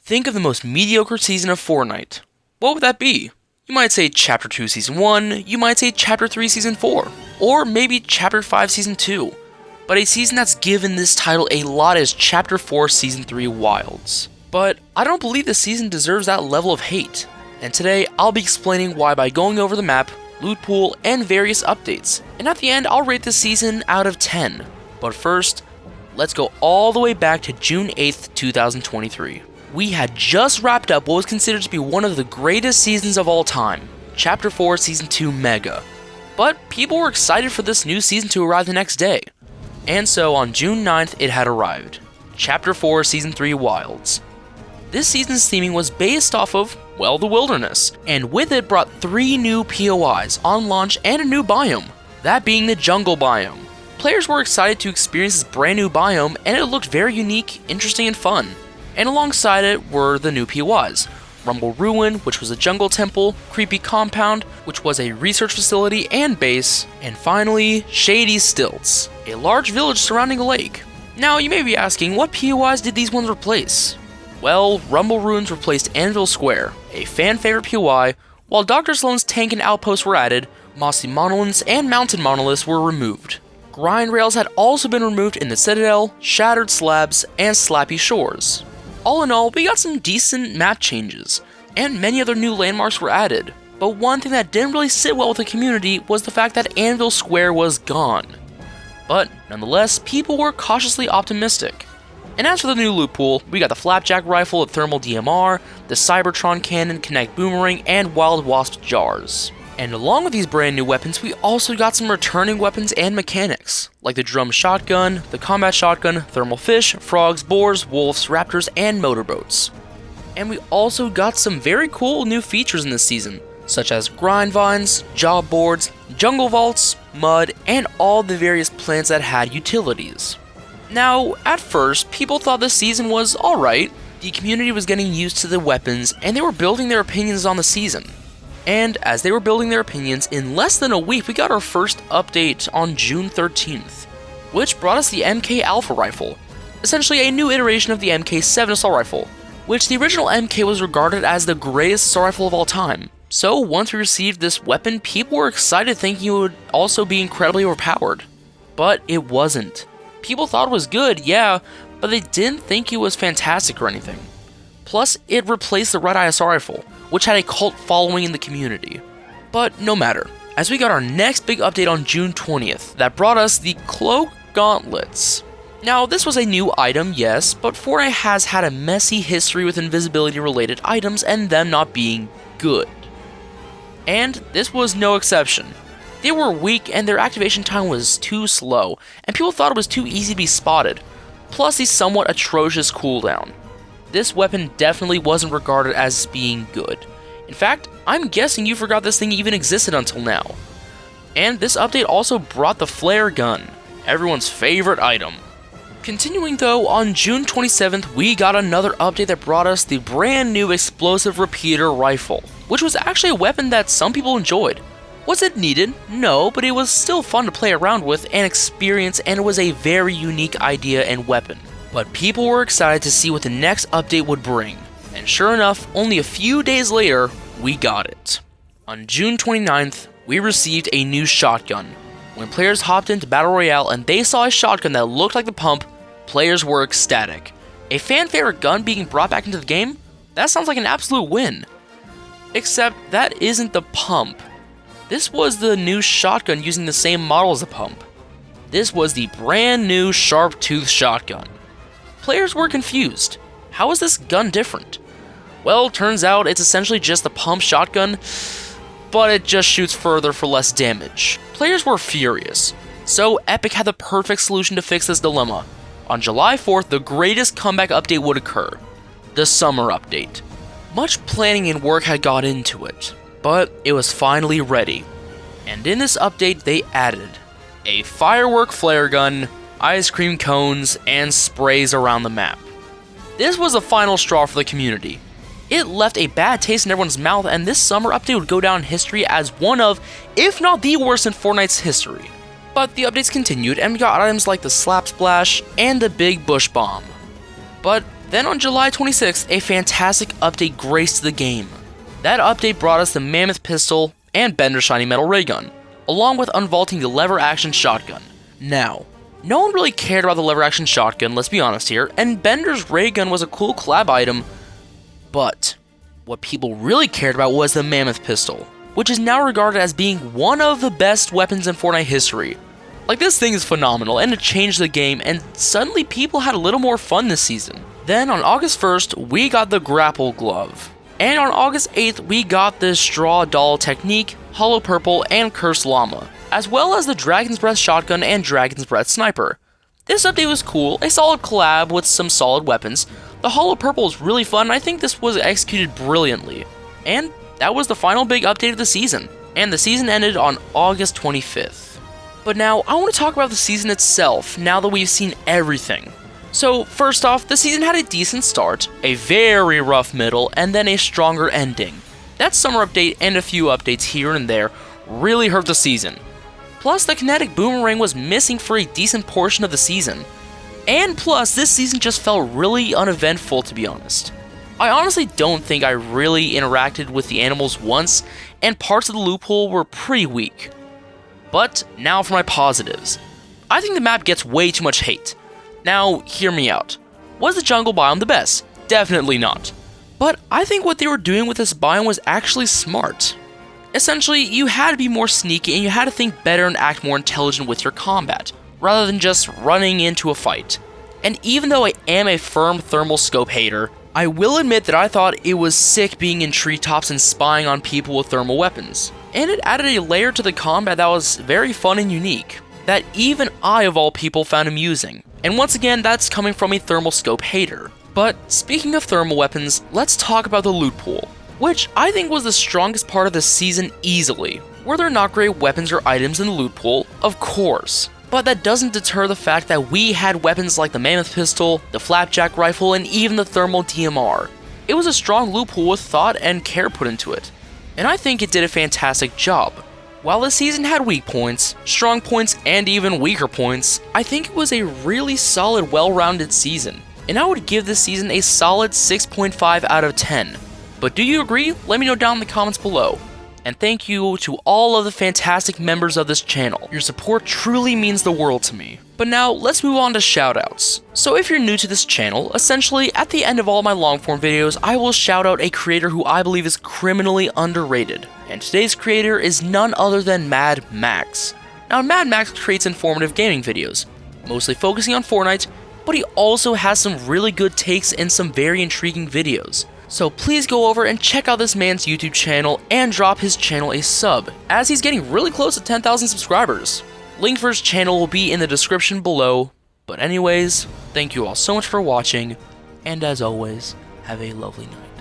Think of the most mediocre season of Fortnite. What would that be? You might say Chapter 2 Season 1, you might say Chapter 3 Season 4, or maybe Chapter 5 Season 2. But a season that's given this title a lot is Chapter 4 Season 3 Wilds. But I don't believe the season deserves that level of hate. And today, I'll be explaining why by going over the map, loot pool, and various updates. And at the end, I'll rate this season out of 10. But first, let's go all the way back to June 8th, 2023. We had just wrapped up what was considered to be one of the greatest seasons of all time, Chapter 4 Season 2 Mega. But people were excited for this new season to arrive the next day. And so on June 9th, it had arrived, Chapter 4 Season 3 Wilds. This season's theming was based off of, well, the wilderness, and with it brought 3 new POIs on launch and a new biome, that being the jungle biome. Players were excited to experience this brand new biome, and it looked very unique, interesting, and fun. And alongside it were the new POIs, Rumble Ruin, which was a jungle temple, Creepy Compound, which was a research facility and base, and finally, Shady Stilts, a large village surrounding a lake. Now, you may be asking, what POIs did these ones replace? Well, Rumble Ruins replaced Anvil Square, a fan-favorite POI, while Dr. Sloan's tank and outposts were added, mossy monoliths and mountain monoliths were removed. Grind rails had also been removed in the Citadel, Shattered Slabs, and Slappy Shores. All in all, we got some decent map changes, and many other new landmarks were added. But one thing that didn't really sit well with the community was the fact that Anvil Square was gone. But nonetheless, people were cautiously optimistic. And as for the new loot pool, we got the Flapjack Rifle with Thermal DMR, the Cybertron Cannon, Connect Boomerang, and Wild Wasp Jars. And along with these brand new weapons, we also got some returning weapons and mechanics, like the Drum Shotgun, the Combat Shotgun, Thermal Fish, Frogs, Boars, Wolves, Raptors, and Motorboats. And we also got some very cool new features in this season, such as Grind Vines, Job Boards, Jungle Vaults, Mud, and all the various plants that had utilities. Now, at first, people thought this season was alright. The community was getting used to the weapons, and they were building their opinions on the season. And as they were building their opinions, in less than a week, we got our first update on June 13th, which brought us the MK Alpha Rifle, essentially a new iteration of the MK7 assault rifle, which the original MK was regarded as the greatest assault rifle of all time. So once we received this weapon, people were excited thinking it would also be incredibly overpowered. But it wasn't. People thought it was good, yeah, but they didn't think it was fantastic or anything. Plus, it replaced the Red Eye assault rifle, which had a cult following in the community. But no matter, as we got our next big update on June 20th that brought us the Cloak Gauntlets. Now, this was a new item, yes, but Fortnite has had a messy history with invisibility related items and them not being good. And this was no exception. They were weak and their activation time was too slow, and people thought it was too easy to be spotted, plus the somewhat atrocious cooldown. This weapon definitely wasn't regarded as being good. In fact, I'm guessing you forgot this thing even existed until now. And this update also brought the flare gun, everyone's favorite item. Continuing though, on June 27th, we got another update that brought us the brand new explosive repeater rifle, which was actually a weapon that some people enjoyed. Was it needed? No, but it was still fun to play around with and experience, and it was a very unique idea and weapon. But people were excited to see what the next update would bring, and sure enough, only a few days later, we got it. On June 29th, we received a new shotgun. When players hopped into Battle Royale and they saw a shotgun that looked like the pump, players were ecstatic. A fan favorite gun being brought back into the game? That sounds like an absolute win. Except that isn't the pump. This was the new shotgun using the same model as the pump. This was the brand new Sharp Tooth shotgun. Players were confused. How is this gun different? Well, turns out it's essentially just the pump shotgun, but it just shoots further for less damage. Players were furious, so Epic had the perfect solution to fix this dilemma. On July 4th, the greatest comeback update would occur, the summer update. Much planning and work had got into it, but it was finally ready. And in this update, they added a firework flare gun, ice cream cones, and sprays around the map. This was the final straw for the community. It left a bad taste in everyone's mouth, and this summer update would go down in history as one of, if not the worst in Fortnite's history. But the updates continued, and we got items like the Slap Splash and the Big Bush Bomb. But Then on July 26th, a fantastic update graced the game. That update brought us the Mammoth Pistol and Bender Shiny Metal Ray Gun, along with unvaulting the lever action shotgun. Now, no one really cared about the lever action shotgun, let's be honest here, and Bender's Ray Gun was a cool collab item, but what people really cared about was the Mammoth Pistol, which is now regarded as being one of the best weapons in Fortnite history. Like, this thing is phenomenal, and it changed the game, and suddenly people had a little more fun this season. Then on August 1st, we got the Grapple Glove. And on August 8th, we got the Straw Doll Technique, Hollow Purple, and Cursed Llama, as well as the Dragon's Breath Shotgun and Dragon's Breath Sniper. This update was cool, a solid collab with some solid weapons. The Hollow Purple was really fun, and I think this was executed brilliantly. And that was the final big update of the season, and the season ended on August 25th. But now, I want to talk about the season itself, now that we've seen everything. So, first off, the season had a decent start, a very rough middle, and then a stronger ending. That summer update and a few updates here and there really hurt the season. Plus, the kinetic boomerang was missing for a decent portion of the season. And plus, this season just felt really uneventful, to be honest. I honestly don't think I really interacted with the animals once, and parts of the loophole were pretty weak. But now for my positives. I think the map gets way too much hate. Now, hear me out. Was the jungle biome the best? Definitely not. But I think what they were doing with this biome was actually smart. Essentially, you had to be more sneaky and you had to think better and act more intelligent with your combat, rather than just running into a fight. And even though I am a firm thermal scope hater, I will admit that I thought it was sick being in treetops and spying on people with thermal weapons. And it added a layer to the combat that was very fun and unique, that even I of all people found amusing. And once again, that's coming from a thermal scope hater. But speaking of thermal weapons, let's talk about the loot pool, which I think was the strongest part of the season easily. Were there not great weapons or items in the loot pool? Of course. But that doesn't deter the fact that we had weapons like the Mammoth Pistol, the Flapjack Rifle, and even the Thermal DMR. It was a strong loot pool with thought and care put into it, and I think it did a fantastic job. While the season had weak points, strong points, and even weaker points, I think it was a really solid, well-rounded season, and I would give this season a solid 6.5 out of 10. But do you agree? Let me know down in the comments below. And thank you to all of the fantastic members of this channel. Your support truly means the world to me. But now, let's move on to shoutouts. So if you're new to this channel, essentially, at the end of all my long-form videos, I will shout out a creator who I believe is criminally underrated. And today's creator is none other than Mad Max. Now, Mad Max creates informative gaming videos, mostly focusing on Fortnite, but he also has some really good takes and some very intriguing videos. So please go over and check out this man's YouTube channel and drop his channel a sub, as he's getting really close to 10,000 subscribers. Link for his channel will be in the description below. But anyways, thank you all so much for watching, and as always, have a lovely night.